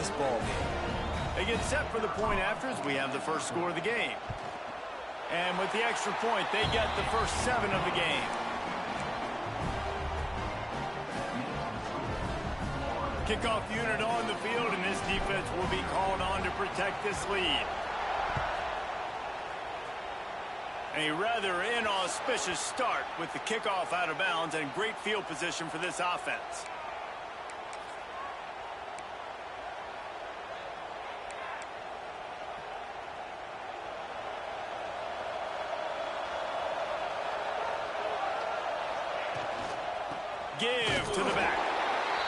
this ball game. They get set for the point afters. We have the first score of the game. And with the extra point, they get the first 7 of the game. Kickoff unit on the field, and this defense will be called on to protect this lead. A rather inauspicious start with the kickoff out of bounds and great field position for this offense. Give to the back.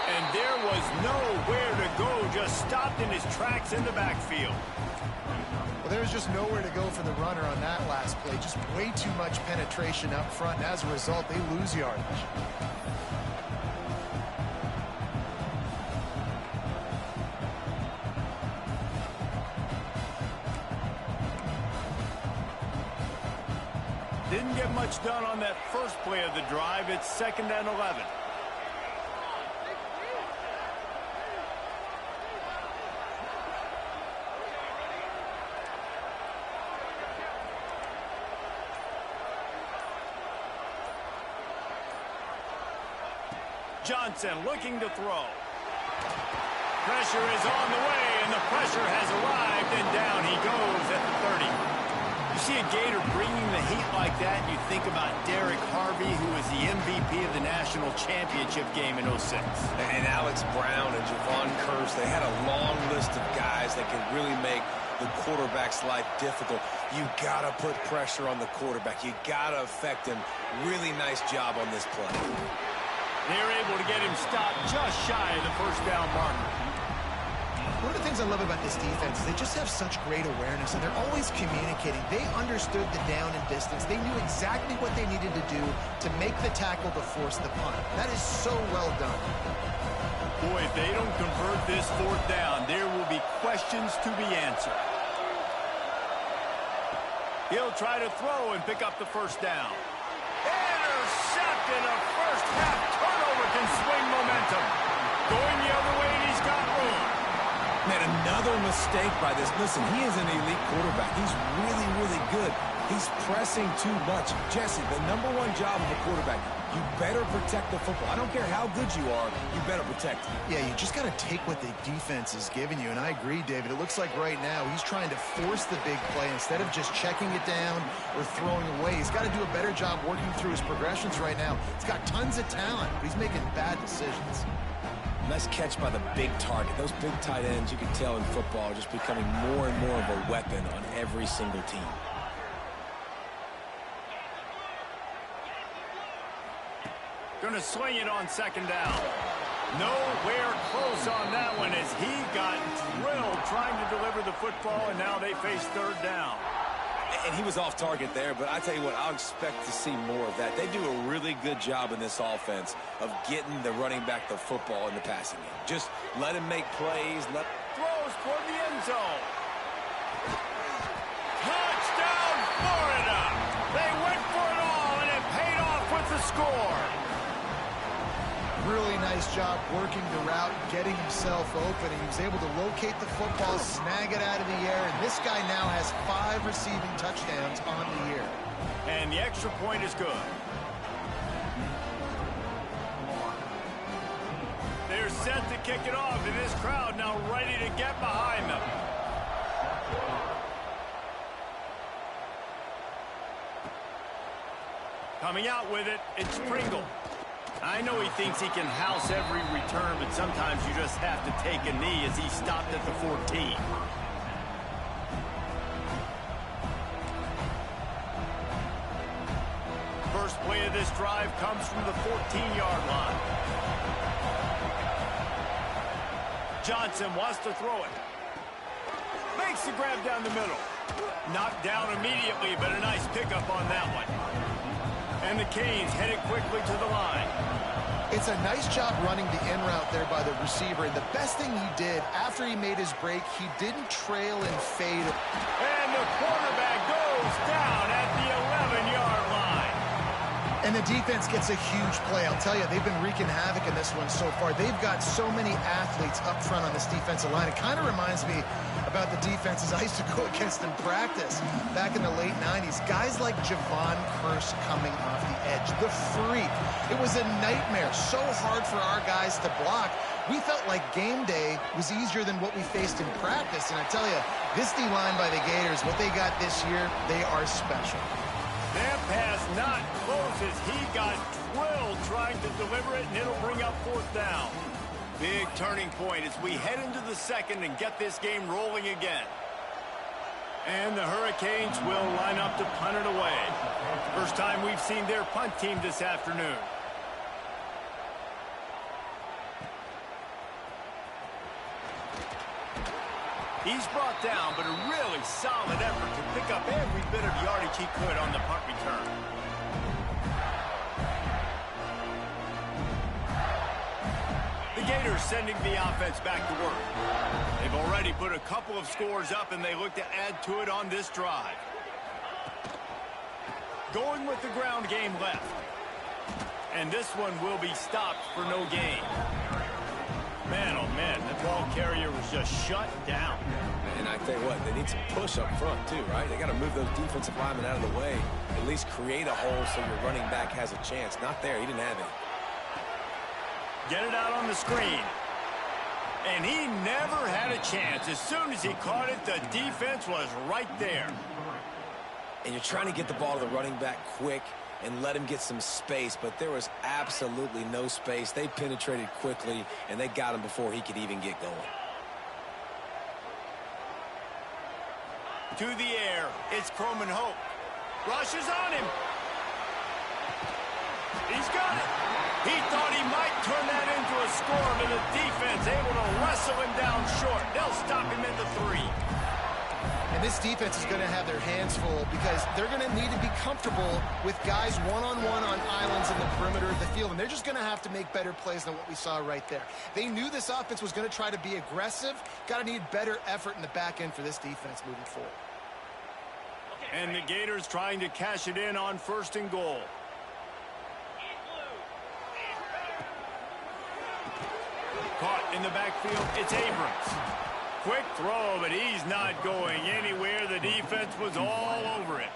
And there was nowhere to go, just stopped in his tracks in the backfield. Well, there was just nowhere to go for the runner on that last play. Just way too much penetration up front, and as a result, they lose yardage. Didn't get much done on that first play of the drive. It's 2nd and 11. Johnson looking to throw. Pressure is on the way, and the pressure has arrived, and down he goes at the 30. You see a Gator bringing the heat like that, and you think about Derek Harvey, who was the MVP of the national championship game in 06. And Alex Brown and Javon Curse, they had a long list of guys that can really make the quarterback's life difficult. You got to put pressure on the quarterback. You got to affect him. Really nice job on this play. They're able to get him stopped just shy of the first down marker. One of the things I love about this defense is they just have such great awareness, and they're always communicating. They understood the down and distance. They knew exactly what they needed to do to make the tackle to force the punt. That is so well done. Boy, if they don't convert this 4th down, there will be questions to be answered. He'll try to throw and pick up the first down. Intercepted. A first half turnover can swing momentum. Going the other way, and he's got room. Man, another mistake by this. Listen, he is an elite quarterback. He's really, really good. He's pressing too much. Jesse, the #1 job of a quarterback, you better protect the football. I don't care how good you are, you better protect it. Yeah, you just got to take what the defense is giving you, and I agree, David. It looks like right now he's trying to force the big play instead of just checking it down or throwing away. He's got to do a better job working through his progressions right now. He's got tons of talent, but he's making bad decisions. Nice catch by the big target. Those big tight ends, you can tell in football, are just becoming more and more of a weapon on every single team. Going to swing it on 2nd down. Nowhere close on that one as he got drilled trying to deliver the football, and now they face 3rd down. And he was off target there, but I tell you what, I'll expect to see more of that. They do a really good job in this offense of getting the running back the football in the passing game. Just let him make plays. Throws toward the end zone. Touchdown, Florida! They went for it all, and it paid off with the score. Really nice job working the route, getting himself open, and he was able to locate the football, snag it out of the air, and this guy now has 5 receiving touchdowns on the year. And the extra point is good. They're set to kick it off, and this crowd now ready to get behind them. Coming out with it, it's Pringle. I know he thinks he can house every return, but sometimes you just have to take a knee as he stopped at the 14. First play of this drive comes from the 14-yard line. Johnson wants to throw it. Makes the grab down the middle. Knocked down immediately, but a nice pickup on that one. And the Canes headed quickly to the line. It's a nice job running the in route there by the receiver. And the best thing he did after he made his break, he didn't trail and fade. And the quarterback goes down at the 11-yard line. And the defense gets a huge play. I'll tell you, they've been wreaking havoc in this one so far. They've got so many athletes up front on this defensive line. It kind of reminds me about the defenses I used to go against in practice back in the late 90s. Guys like Javon Curse coming off the edge, the freak. It was a nightmare. So hard for our guys to block. We felt like game day was easier than what we faced in practice. And I tell you, this D-line by the Gators, what they got this year, they are special. That pass not close as he got drilled trying to deliver it, and it'll bring up 4th down. Big turning point as we head into the second and get this game rolling again. And the Hurricanes will line up to punt it away. First time we've seen their punt team this afternoon. He's brought down, but a really solid effort to pick up every bit of yardage he could on the punt return. The Gators sending the offense back to work. They've already put a couple of scores up, and they look to add to it on this drive. Going with the ground game left. And this one will be stopped for no gain. Man, oh man, that ball carrier was just shut down. And I tell you what, they need some push up front too, right? They got to move those defensive linemen out of the way, at least create a hole so your running back has a chance. Not there, he didn't have any. Get it out on the screen. And he never had a chance. As soon as he caught it, the defense was right there. And you're trying to get the ball to the running back quick and let him get some space, but there was absolutely no space. They penetrated quickly, and they got him before he could even get going. To the air, it's Croman Hope. Rushes on him. He's got it. He thought he might turn that into a score, but the defense able to wrestle him down short. They'll stop him at the 3. And this defense is going to have their hands full because they're going to need to be comfortable with guys one-on-one on islands in the perimeter of the field. And they're just going to have to make better plays than what we saw right there. They knew this offense was going to try to be aggressive. Got to need better effort in the back end for this defense moving forward. And the Gators trying to cash it in on 1st and goal. Caught in the backfield, it's Abrams. Quick throw, but he's not going anywhere. The defense was all over it.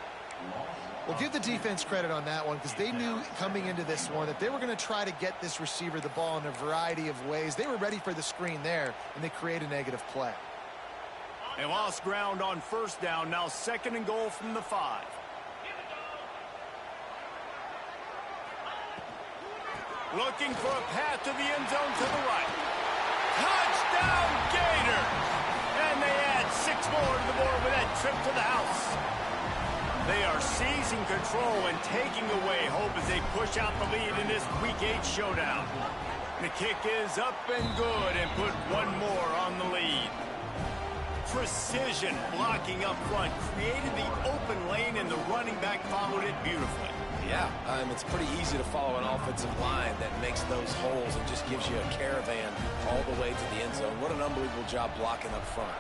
Well, give the defense credit on that one because they knew coming into this one that they were going to try to get this receiver the ball in a variety of ways. They were ready for the screen there, and they create a negative play. They lost ground on 1st down. Now 2nd and goal from the 5. Looking for a path to the end zone to the right. Touchdown, Gators! And they add 6 more to the board with that trip to the house. They are seizing control and taking away hope as they push out the lead in this Week 8 showdown. The kick is up and good and put 1 more on the lead. Precision blocking up front created the open lane, and the running back followed it beautifully. Yeah, it's pretty easy to follow an offensive line that makes those holes and just gives you a caravan all the way to the end zone. What an unbelievable job blocking up front.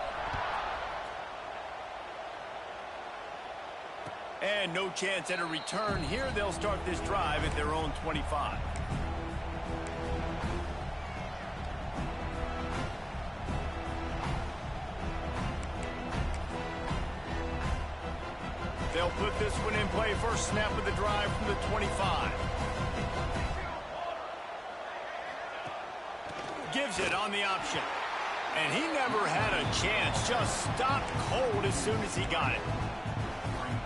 And no chance at a return here. They'll start this drive at their own 25. They'll put this one in play. First snap of the drive from the 25. Gives it on the option. And he never had a chance. Just stopped cold as soon as he got it.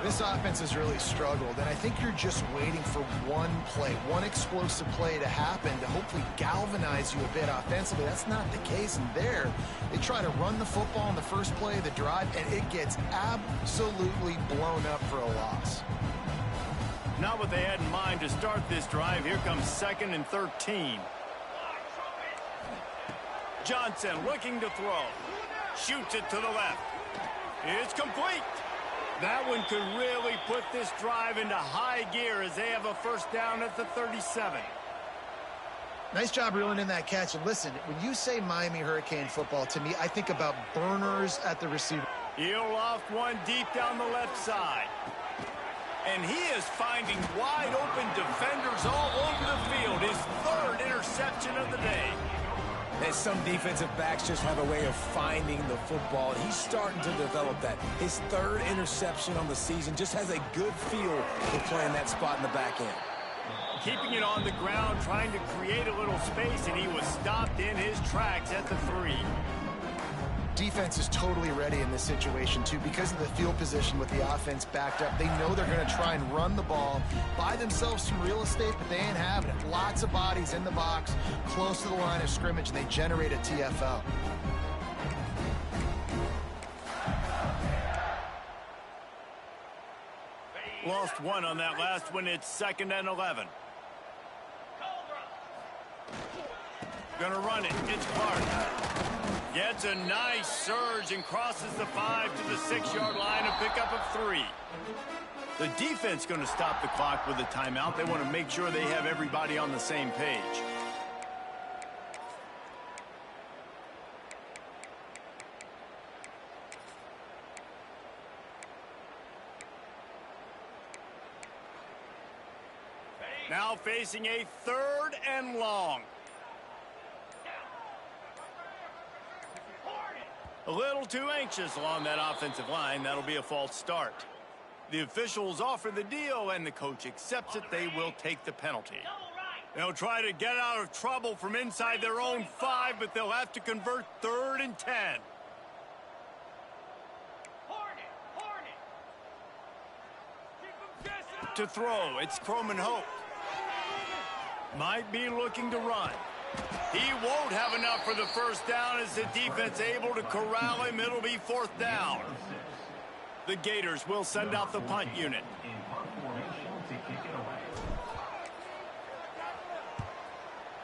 This offense has really struggled, and I think you're just waiting for one play, one explosive play to happen to hopefully galvanize you a bit offensively. That's not the case, and there, they try to run the football in the first play of the drive, and it gets absolutely blown up for a loss. Not what they had in mind to start this drive. Here comes 2nd and 13. Johnson looking to throw. Shoots it to the left. It's complete. That one could really put this drive into high gear as they have a first down at the 37. Nice job reeling in that catch. And listen, when you say Miami Hurricane football, to me, I think about burners at the receiver. He'll loft one deep down the left side. And he is finding wide-open defenders all over the field. His third interception of the day. And some defensive backs just have a way of finding the football. He's starting to develop that. His third interception on the season just has a good feel for playing that spot in the back end. Keeping it on the ground, trying to create a little space, and he was stopped in his tracks at the 3. Defense is totally ready in this situation, too. Because of the field position with the offense backed up, they know they're going to try and run the ball, buy themselves some real estate, but they ain't having it. Lots of bodies in the box, close to the line of scrimmage, and they generate a TFL. Lost one on that last one. It's 2nd and 11. Gonna run it. It's Clark. Gets a nice surge and crosses the 5 to the 6-yard line, a pickup of 3. The defense going to stop the clock with a timeout. They want to make sure they have everybody on the same page. Now facing a 3rd and long. A little too anxious along that offensive line. That'll be a false start. The officials offer the deal, and the coach accepts it. They will take the penalty. They'll try to get out of trouble from inside their own 5, but they'll have to convert 3rd and 10. To throw, it's Croman Hope. Might be looking to run. He won't have enough for the first down as the defense able to corral him. It'll be 4th down. The Gators will send out the punt unit.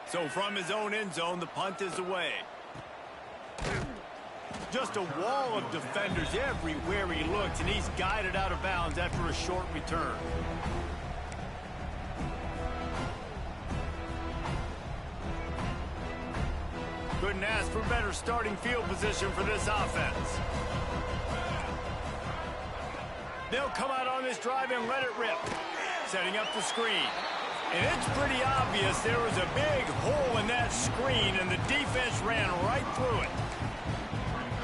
So from his own end zone, the punt is away. Just a wall of defenders everywhere he looks, and he's guided out of bounds after a short return. Couldn't ask for better starting field position for this offense. They'll come out on this drive and let it rip. Setting up the screen. And it's pretty obvious there was a big hole in that screen, and the defense ran right through it.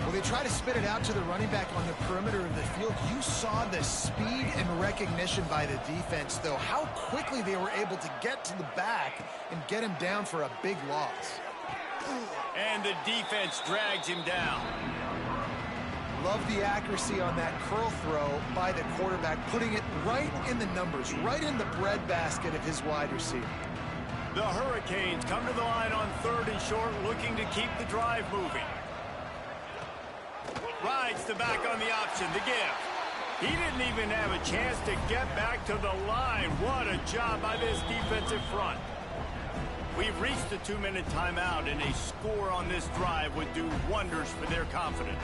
Well, they try to spit it out to the running back on the perimeter of the field. You saw the speed and recognition by the defense, though, how quickly they were able to get to the back and get him down for a big loss. And the defense drags him down. Love the accuracy on that curl throw by the quarterback, putting it right in the numbers, right in the breadbasket of his wide receiver. The Hurricanes come to the line on 3rd and short, looking to keep the drive moving. Rides the back on the option, the give. He didn't even have a chance to get back to the line. What a job by this defensive front. We've reached the 2-minute timeout, and a score on this drive would do wonders for their confidence.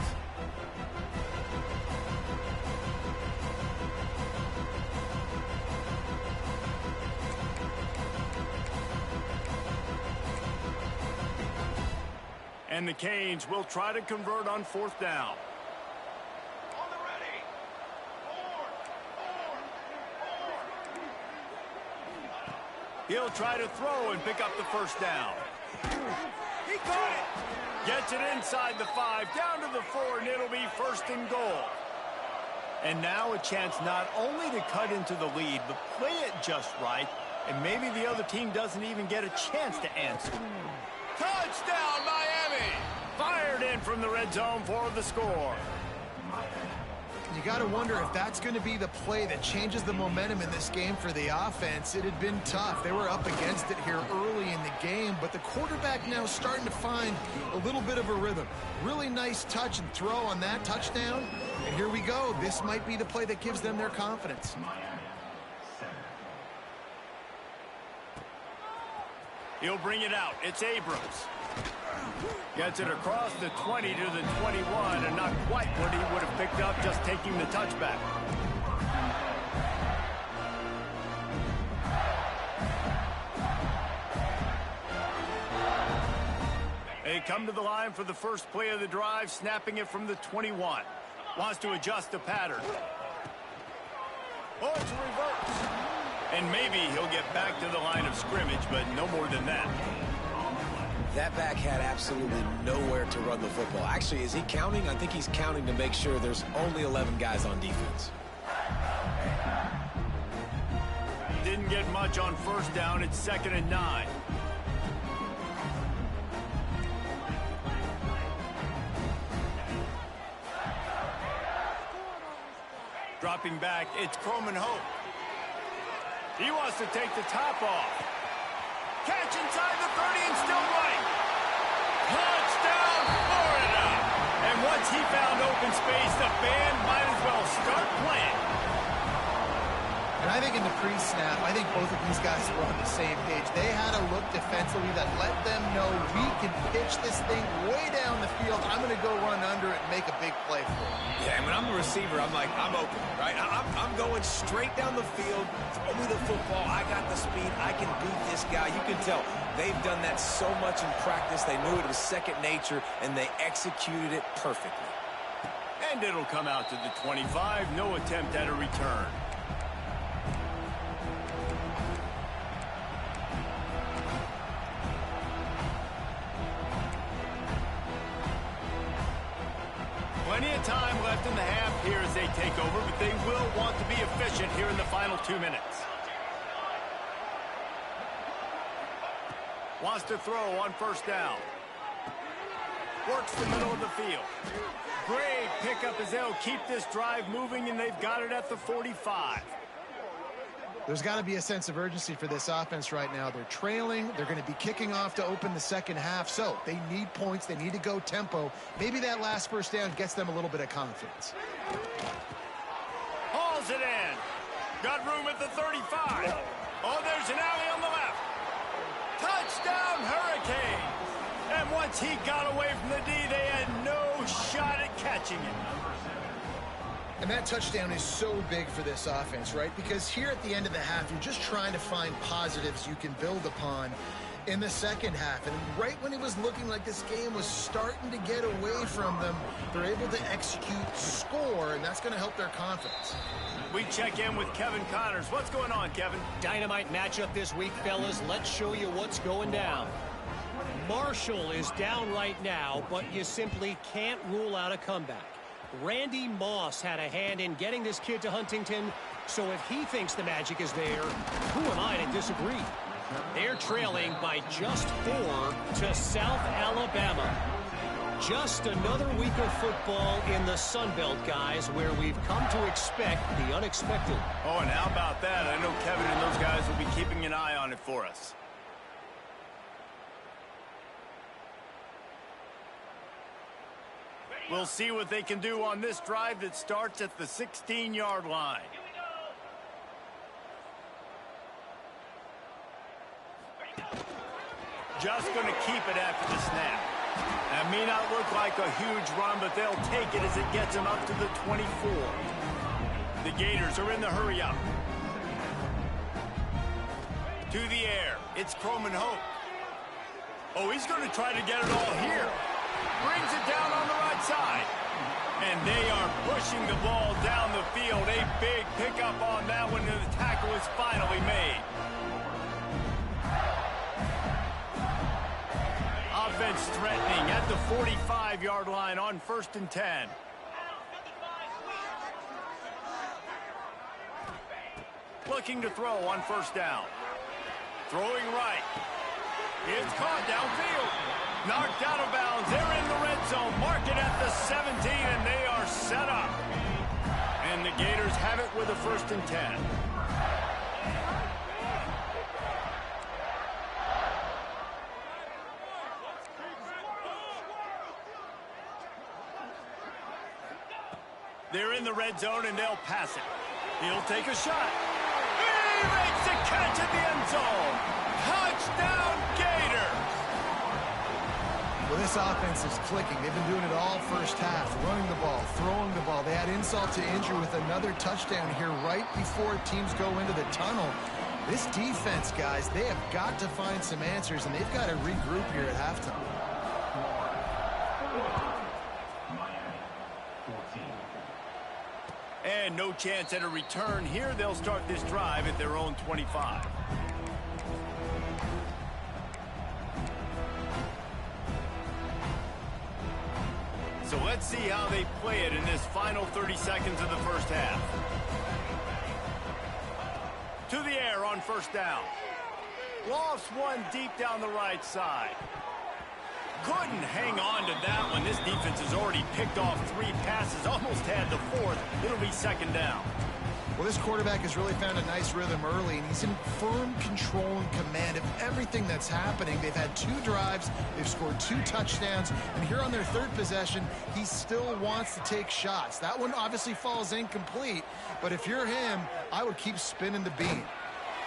And the Canes will try to convert on 4th down. On the ready. 4. He'll try to throw and pick up the first down. He caught it. Gets it inside the 5, down to the 4, and it'll be 1st and goal. And now a chance not only to cut into the lead, but play it just right, and maybe the other team doesn't even get a chance to answer. Touchdown, Miami! Fired in from the red zone for the score. You got to wonder if that's going to be the play that changes the momentum in this game for the offense. It had been tough. They were up against it here early in the game, but the quarterback now starting to find a little bit of a rhythm. Really nice touch and throw on that touchdown. And here we go. This might be the play that gives them their confidence. He'll bring it out. It's Abrams. Gets it across the 20 to the 21, and not quite what he would have picked up just taking the touchback. They come to the line for the first play of the drive, snapping it from the 21. Wants to adjust the pattern. Oh, it's a reverse. And maybe he'll get back to the line of scrimmage, but no more than that. That back had absolutely nowhere to run the football. Actually, is he counting? I think he's counting to make sure there's only 11 guys on defense. Didn't get much on first down. It's 2nd and 9. Dropping back, it's Coleman Hope. He wants to take the top off. Catch inside the 30 and still running. Touchdown, Florida! And once he found open space, the band might as well start playing. And I think in the pre-snap, I think both of these guys were on the same page. They had a look defensively that let them know we can pitch this thing way down the field. I'm going to go run under it and make a big play for it. Yeah, and when I'm the receiver, I'm like, I'm open, right? I'm going straight down the field. Throw me the football. I got the speed. I can beat this guy. You can tell they've done that so much in practice. They knew it was second nature, and they executed it perfectly. And it'll come out to the 25. No attempt at a return. Plenty of time left in the half here as they take over, but they will want to be efficient here in the final 2 minutes. Wants to throw on first down. Works the middle of the field. Great pickup as they'll keep this drive moving, and they've got it at the 45. There's got to be a sense of urgency for this offense right now. They're trailing. They're going to be kicking off to open the second half. So they need points. They need to go tempo. Maybe that last first down gets them a little bit of confidence. Hauls it in. Got room at the 35. Oh, there's an alley on the left. Touchdown, Hurricane. And once he got away from the D, they had no shot at catching it. And that touchdown is so big for this offense, right? Because here at the end of the half, you're just trying to find positives you can build upon in the second half. And right when it was looking like this game was starting to get away from them, they're able to execute, score, and that's going to help their confidence. We check in with Kevin Connors. What's going on, Kevin? Dynamite matchup this week, fellas. Let's show you what's going down. Marshall is down right now, but you simply can't rule out a comeback. Randy Moss had a hand in getting this kid to Huntington, so if he thinks the magic is there, who am I to disagree? They're trailing by just 4 to South Alabama. Just another week of football in the Sun Belt, guys, where we've come to expect the unexpected. Oh, and how about that? I know Kevin and those guys will be keeping an eye on it for us. We'll see what they can do on this drive that starts at the 16-yard line. Just going to keep it after the snap. That may not look like a huge run, but they'll take it as it gets them up to the 24. The Gators are in the hurry-up. To the air. It's Coleman Hope. Oh, he's going to try to get it all here. Brings it down on the right side. And they are pushing the ball down the field. A big pickup on that one, and the tackle is finally made. Offense threatening at the 45-yard line on 1st and 10. Looking to throw on first down. Throwing right. It's caught downfield. Knocked out of bounds. They're in the red zone. Mark it at the 17, and they are set up. And the Gators have it with a 1st and 10. They're in the red zone, and they'll pass it. He'll take a shot. He makes the catch at the end zone. Touchdown, Gators. Well, this offense is clicking. They've been doing it all first half, running the ball, throwing the ball. They had insult to injury with another touchdown here right before teams go into the tunnel. This defense, guys, they have got to find some answers, and they've got to regroup here at halftime. And no chance at a return here. They'll start this drive at their own 25. So let's see how they play it in this final 30 seconds of the first half. To the air on first down. Lofts one deep down the right side. Couldn't hang on to that one. This defense has already picked off 3 passes, almost had the 4th. It'll be second down. Well, this quarterback has really found a nice rhythm early, and he's in firm control and command of everything that's happening. They've had 2 drives, they've scored 2 touchdowns, and here on their 3rd possession, he still wants to take shots. That one obviously falls incomplete, but if you're him, I would keep spinning the beam.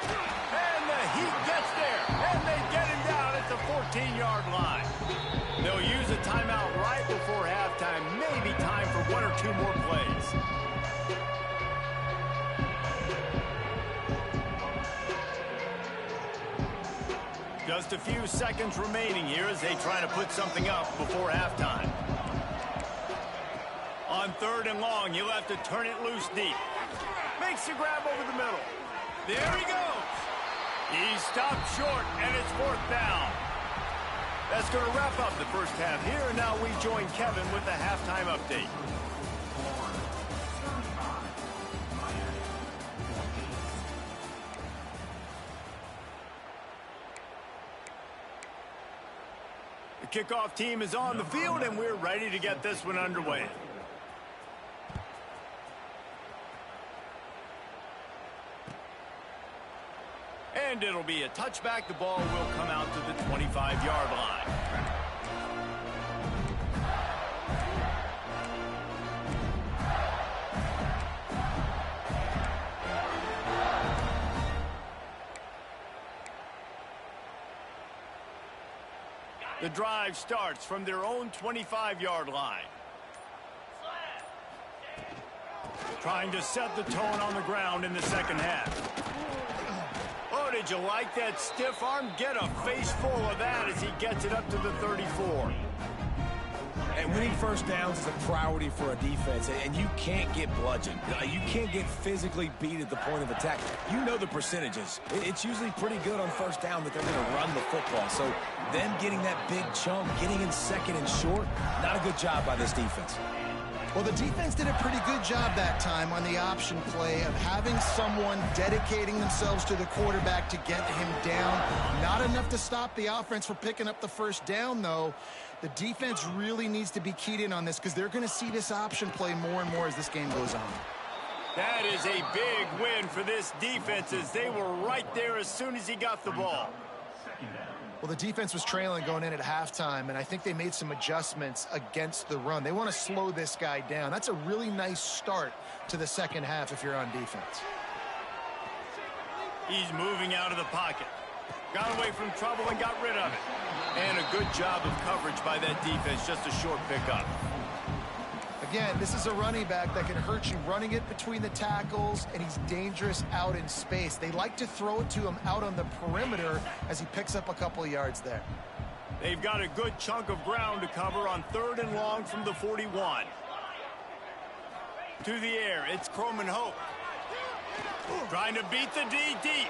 And the heat gets there, and they get him down at the 14-yard line. They'll use a timeout right before halftime, maybe time for 1 or 2 more plays. Just a few seconds remaining here as they try to put something up before halftime. On 3rd and long, you'll have to turn it loose deep. Makes the grab over the middle. There he goes. He's stopped short, and it's 4th down. That's going to wrap up the first half here, and now we join Kevin with the halftime update. The kickoff team is on the field, and we're ready to get this one underway. And it'll be a touchback. The ball will come out to the 25-yard line. The drive starts from their own 25-yard line. Trying to set the tone on the ground in the second half. Oh, did you like that stiff arm? Get a face full of that as he gets it up to the 34. And winning first downs is a priority for a defense, and you can't get bludgeoned. You can't get physically beat at the point of attack. You know the percentages. It's usually pretty good on first down that they're going to run the football. So them getting that big chunk, getting in 2nd and short, not a good job by this defense. Well, the defense did a pretty good job that time on the option play of having someone dedicating themselves to the quarterback to get him down. Not enough to stop the offense from picking up the first down, though. The defense really needs to be keyed in on this because they're going to see this option play more and more as this game goes on. That is a big win for this defense as they were right there as soon as he got the ball. Well, the defense was trailing going in at halftime, and I think they made some adjustments against the run. They want to slow this guy down. That's a really nice start to the second half if you're on defense. He's moving out of the pocket. Got away from trouble and got rid of it. And a good job of coverage by that defense, just a short pickup. Again, this is a running back that can hurt you running it between the tackles, and he's dangerous out in space. They like to throw it to him out on the perimeter as he picks up a couple of yards there. They've got a good chunk of ground to cover on 3rd and long from the 41. To the air, it's Croman Hope. Trying to beat the D deep.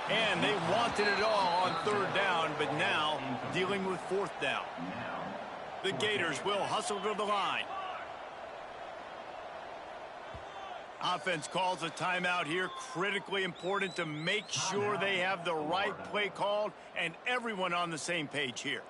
And they wanted it all on 3rd down, but now dealing with 4th down. The Gators will hustle to the line. Offense calls a timeout here. Critically important to make sure they have the right play called and everyone on the same page here.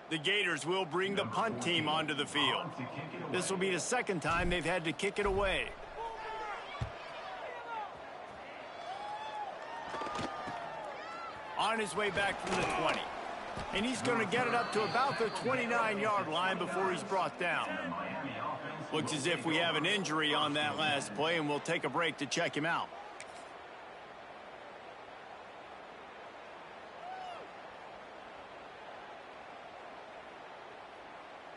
The Gators will bring the punt team onto the field. This will be the 2nd time they've had to kick it away. On his way back from the 20. And he's going to get it up to about the 29-yard line before he's brought down. Looks as if we have an injury on that last play, and we'll take a break to check him out.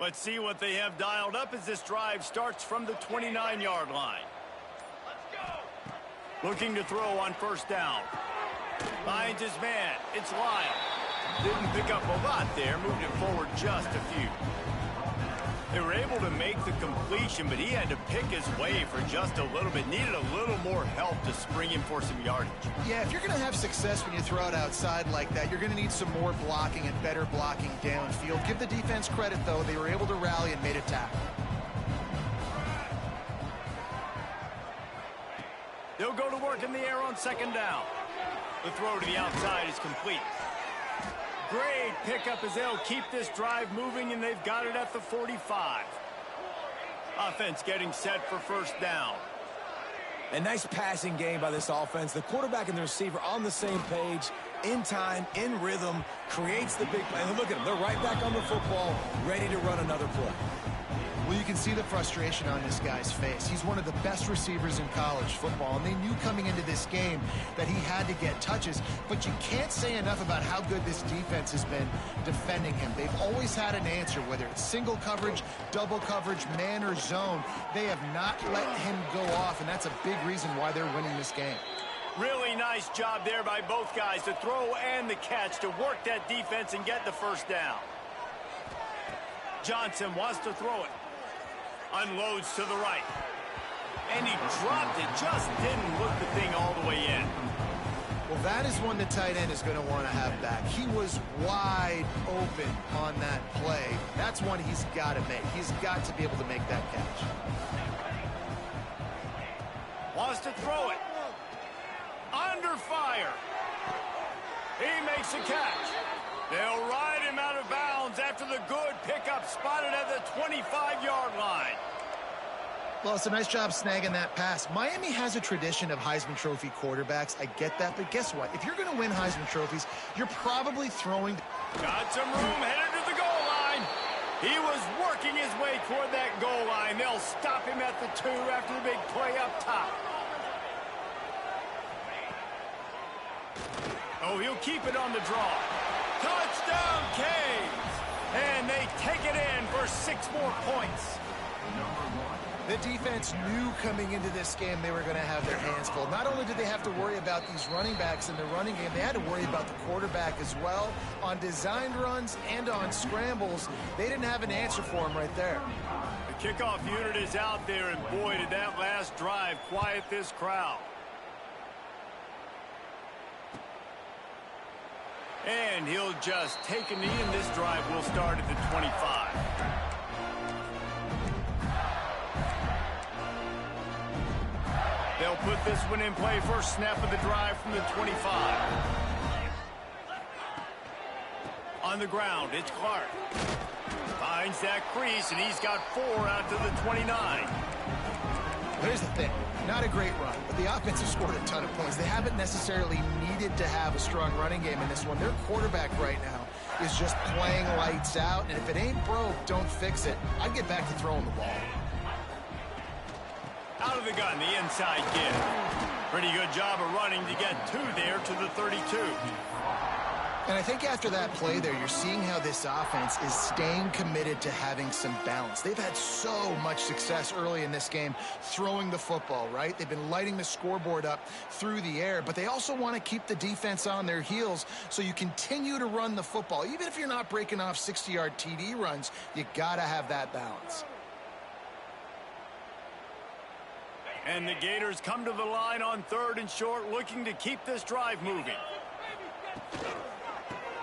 Let's see what they have dialed up as this drive starts from the 29-yard line. Looking to throw on first down. Finds his man. It's Lyle. Didn't pick up a lot there. Moved it forward just a few. They were able to make the completion, but he had to pick his way for just a little bit. Needed a little more help to spring him for some yardage. Yeah, if you're going to have success when you throw it outside like that, you're going to need some more blocking and better blocking downfield. Give the defense credit, though. They were able to rally and made a tackle. They'll go to work in the air on second down. The throw to the outside is complete. Great pickup as they'll keep this drive moving, and they've got it at the 45. Offense getting set for first down. A nice passing game by this offense. The quarterback and the receiver on the same page, in time, in rhythm, creates the big play. And look at them. They're right back on the football, ready to run another play. Well, you can see the frustration on this guy's face. He's one of the best receivers in college football, and they knew coming into this game that he had to get touches, but you can't say enough about how good this defense has been defending him. They've always had an answer, whether it's single coverage, double coverage, man or zone. They have not let him go off, and that's a big reason why they're winning this game. Really nice job there by both guys, the throw and the catch, to work that defense and get the first down. Johnson wants to throw it. Unloads to the right. And he dropped it. Just didn't look the thing all the way in. Well, that is one the tight end is going to want to have back. He was wide open on that play. That's one he's got to make. He's got to be able to make that catch. Wants to throw it. Under fire. He makes a catch. They'll ride him out of bounds after the good pickup, spotted at the 25-yard line. Well, it's a nice job snagging that pass. Miami has a tradition of Heisman Trophy quarterbacks. I get that, but guess what? If you're going to win Heisman Trophies, you're probably throwing... Got some room, headed to the goal line. He was working his way toward that goal line. They'll stop him at the 2 after the big play up top. Oh, he'll keep it on the draw. Touchdown, Canes! And they take it in for 6 more points. The defense knew coming into this game they were going to have their hands full. Not only did they have to worry about these running backs in the running game, they had to worry about the quarterback as well. On designed runs and on scrambles, they didn't have an answer for him right there. The kickoff unit is out there, and boy, did that last drive quiet this crowd. And he'll just take a knee, and this drive will start at the 25. They'll put this one in play. First snap of the drive from the 25. On the ground, it's Clark. Finds that crease, and he's got 4 out to the 29. Here's the thing. Not a great run, but the offense has scored a ton of points. They haven't necessarily needed to have a strong running game in this one. Their quarterback right now is just playing lights out, and if it ain't broke, don't fix it. I'd get back to throwing the ball. Out of the gun, the inside give. Pretty good job of running to get 2 there to the 32. And I think after that play there, you're seeing how this offense is staying committed to having some balance. They've had so much success early in this game throwing the football, right? They've been lighting the scoreboard up through the air, but they also want to keep the defense on their heels, so you continue to run the football. Even if you're not breaking off 60-yard TD runs, you got to have that balance. And the Gators come to the line on 3rd and short, looking to keep this drive moving.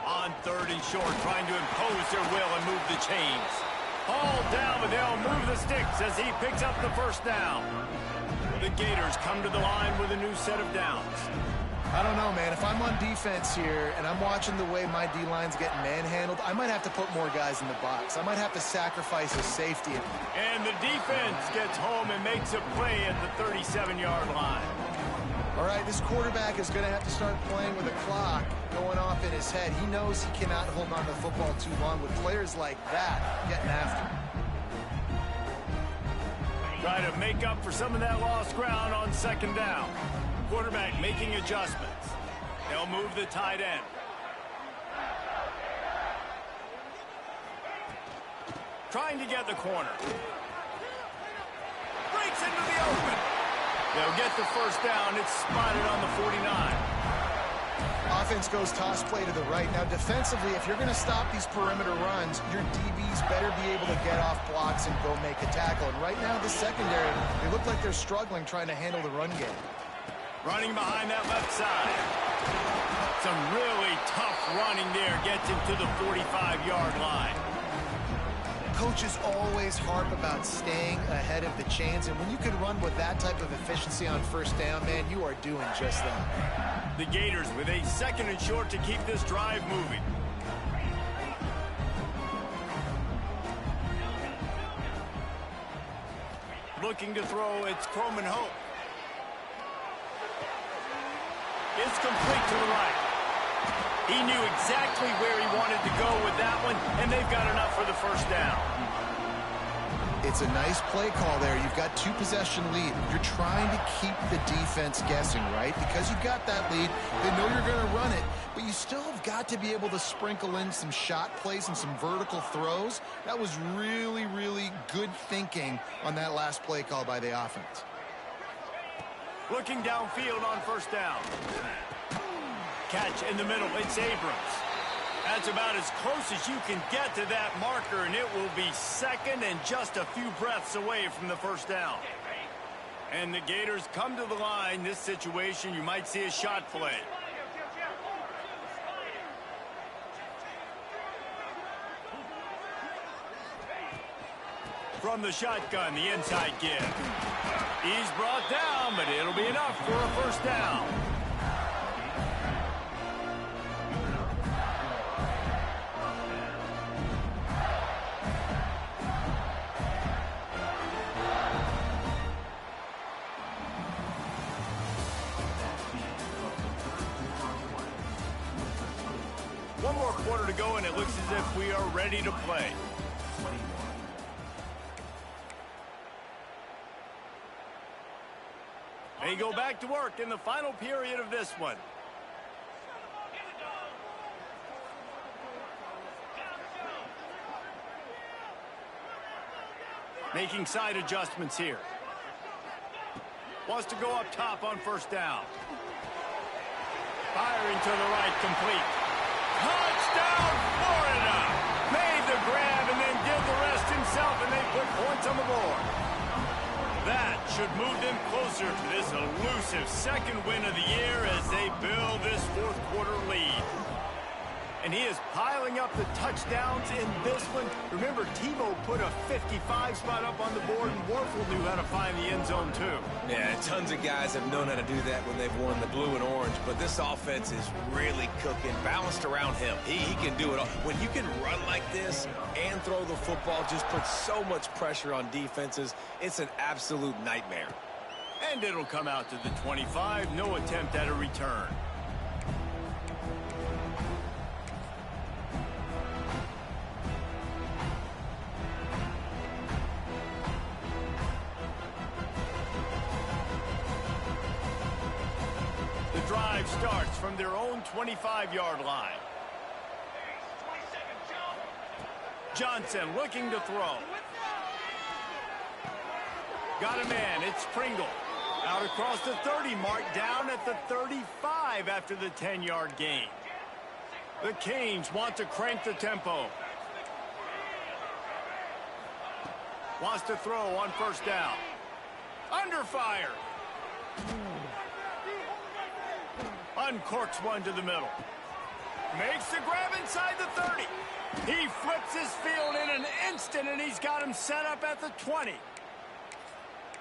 On 3rd and short, trying to impose their will and move the chains. All down, but they'll move the sticks as he picks up the first down. The Gators come to the line with a new set of downs. I don't know, man. If I'm on defense here and I'm watching the way my D-line's getting manhandled, I might have to put more guys in the box. I might have to sacrifice a safety. And the defense gets home and makes a play at the 37-yard line. All right, this quarterback is going to have to start playing with a clock going off in his head. He knows he cannot hold on to the football too long with players like that getting after him. Try to make up for some of that lost ground on 2nd down. Quarterback making adjustments. They'll move the tight end. Trying to get the corner. Breaks into the open. They'll get the first down. It's spotted on the 49. Offense goes toss play to the right. Now, defensively, if you're going to stop these perimeter runs, your DBs better be able to get off blocks and go make a tackle. And right now, the secondary, they look like they're struggling trying to handle the run game. Running behind that left side. Some really tough running there. Gets him to the 45-yard line. Coaches always harp about staying ahead of the chains, and when you can run with that type of efficiency on first down, man, you are doing just that. The Gators with a 2nd and short to keep this drive moving. Looking to throw, it's Croman Hope. It's complete to the right. He knew exactly where he wanted to go with that one, and they've got enough for the first down. It's a nice play call there. You've got 2-possession lead. You're trying to keep the defense guessing, right? Because you've got that lead, they know you're going to run it, but you still have got to be able to sprinkle in some shot plays and some vertical throws. That was really, really good thinking on that last play call by the offense. Looking downfield on first down. Catch in the middle, it's Abrams. That's about as close as you can get to that marker, and it will be 2nd and just a few breaths away from the first down. And the Gators come to the line. This situation, you might see a shot play. From the shotgun, the inside give. He's brought down, but it'll be enough for a first down. One more quarter to go, and it looks as if we are ready to play. They go back to work in the final period of this one. Making side adjustments here. Wants to go up top on first down. Firing to the right, complete. Touchdown, Florida! Made the grab and then did the rest himself, and they put points on the board. That should move them closer to this elusive 2nd win of the year as they build this 4th quarter lead. And he is piling up the touchdowns in this one. Remember, Tebow put a 55 spot up on the board, and Warfel knew how to find the end zone too. Yeah, tons of guys have known how to do that when they've worn the blue and orange, but this offense is really cooking, balanced around him. He can do it all. When you can run like this and throw the football, just put so much pressure on defenses, it's an absolute nightmare. And it'll come out to the 25, no attempt at a return. Drive starts from their own 25-yard line. Johnson looking to throw. Got a man, it's Pringle. Out across the 30 mark, down at the 35 after the 10-yard gain. The Canes want to crank the tempo. Wants to throw on first down. Under fire. Uncorks one to the middle. Makes the grab inside the 30. He flips his field in an instant, and he's got him set up at the 20.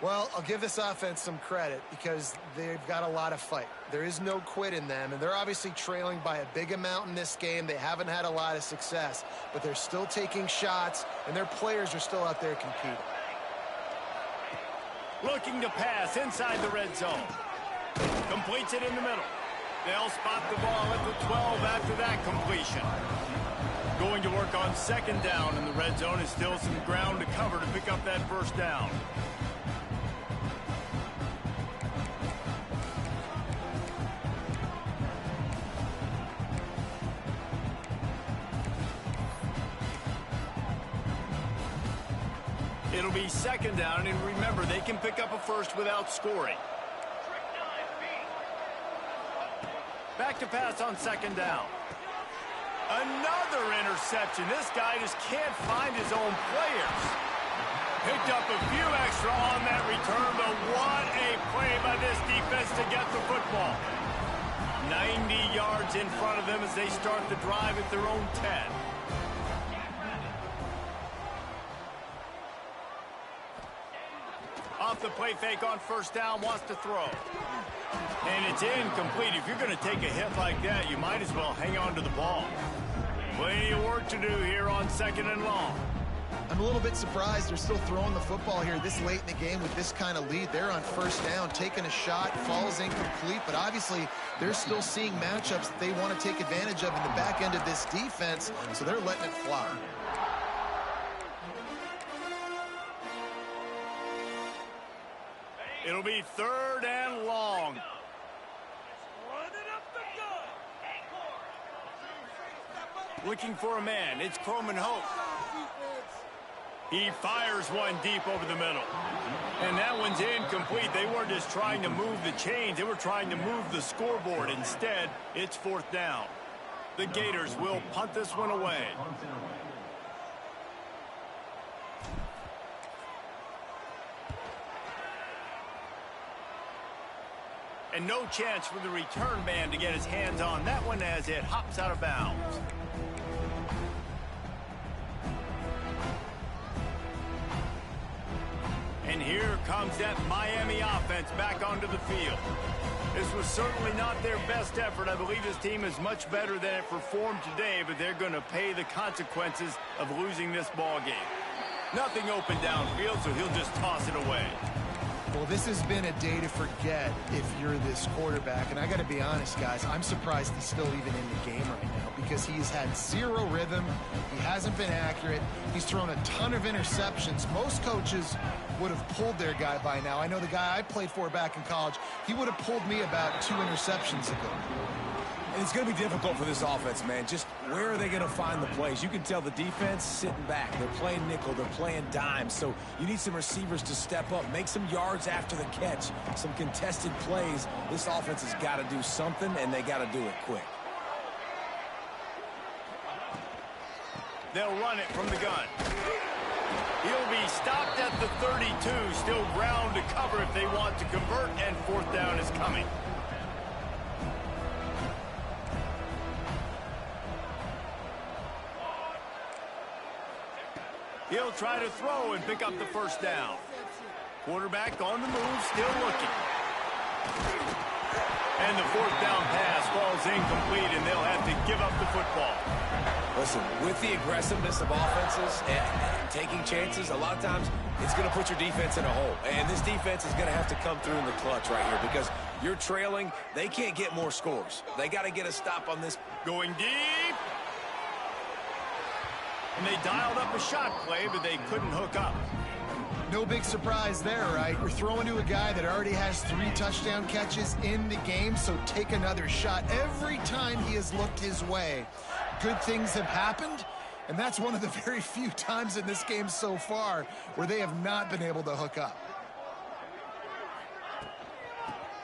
Well, I'll give this offense some credit because they've got a lot of fight. There is no quit in them, and they're obviously trailing by a big amount in this game. They haven't had a lot of success, but they're still taking shots, and their players are still out there competing. Looking to pass inside the red zone. Completes it in the middle. They'll spot the ball at the 12 after that completion. Going to work on 2nd down in the red zone is still some ground to cover to pick up that first down. It'll be second down, and remember, they can pick up a first without scoring. Back to pass on second down. Another interception. This guy just can't find his own players. Picked up a few extra on that return, but what a play by this defense to get the football. 90 yards in front of them as they start the drive at their own 10. Off the play fake on first down, wants to throw. And it's incomplete. If you're going to take a hit like that, you might as well hang on to the ball. Plenty of work to do here on second and long. I'm a little bit surprised they're still throwing the football here this late in the game with this kind of lead. They're on first down, taking a shot, falls incomplete, but obviously they're still seeing matchups that they want to take advantage of in the back end of this defense, so they're letting it fly. It'll be third and long. Looking for a man. It's Croman Hope. He fires one deep over the middle. And that one's incomplete. They weren't just trying to move the chains. They were trying to move the scoreboard. Instead, it's fourth down. The Gators will punt this one away. And no chance for the return man to get his hands on that one as it hops out of bounds. And here comes that Miami offense back onto the field. This was certainly not their best effort. I believe this team is much better than it performed today, but they're going to pay the consequences of losing this ball game. Nothing open downfield, so he'll just toss it away. Well, this has been a day to forget if you're this quarterback. And I got to be honest, guys, I'm surprised he's still even in the game right now because he's had zero rhythm. He hasn't been accurate. He's thrown a ton of interceptions. Most coaches would have pulled their guy by now. I know the guy I played for back in college, he would have pulled me about 2 interceptions ago. And it's going to be difficult for this offense, man. Just where are they going to find the plays? You can tell the defense sitting back. They're playing nickel. They're playing dime. So you need some receivers to step up, make some yards after the catch, some contested plays. This offense has got to do something, and they got to do it quick. They'll run it from the gun. He'll be stopped at the 32. Still ground to cover if they want to convert, and fourth down is coming. He'll try to throw and pick up the first down. Quarterback on the move, still looking. And the fourth down pass falls incomplete, and they'll have to give up the football. Listen, with the aggressiveness of offenses and taking chances, a lot of times it's going to put your defense in a hole. And this defense is going to have to come through in the clutch right here because you're trailing. They can't get more scores. They got to get a stop on this. Going deep. And they dialed up a shot play, but they couldn't hook up. No big surprise there, right? You're throwing to a guy that already has 3 touchdown catches in the game, so take another shot. Every time he has looked his way, good things have happened, and that's one of the very few times in this game so far where they have not been able to hook up.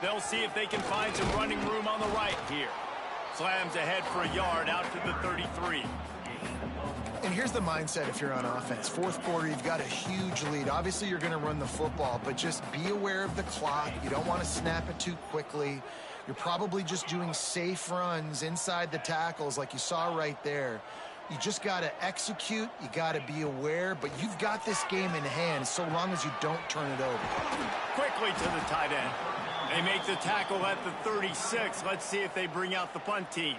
They'll see if they can find some running room on the right here. Slams ahead for a yard out to the 33. And here's the mindset if you're on offense. Fourth quarter, you've got a huge lead. Obviously, you're going to run the football, but just be aware of the clock. You don't want to snap it too quickly. You're probably just doing safe runs inside the tackles like you saw right there. You just got to execute. You got to be aware, but you've got this game in hand so long as you don't turn it over. Quickly to the tight end. They make the tackle at the 36. Let's see if they bring out the punt team.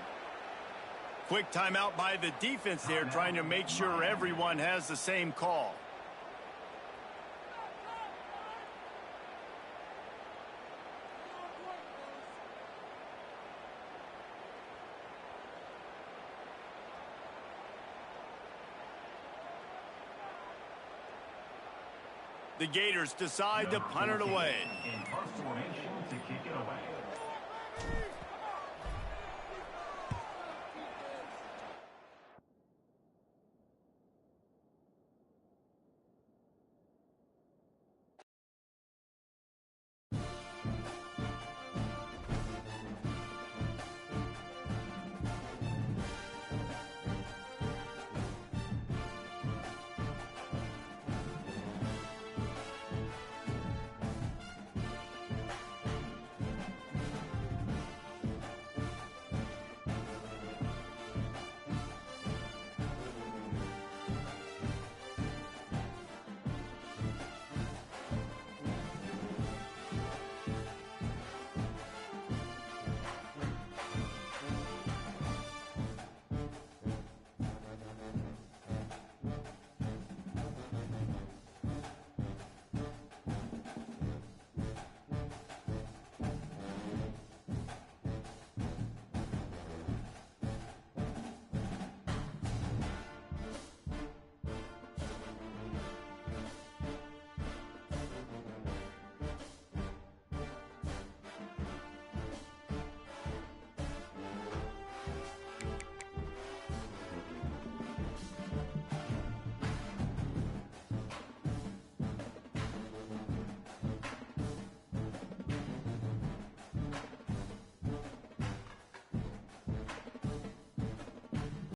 Quick timeout by the defense there, trying to make sure everyone has the same call. The Gators decide to punt it away. In first formation to kick it away.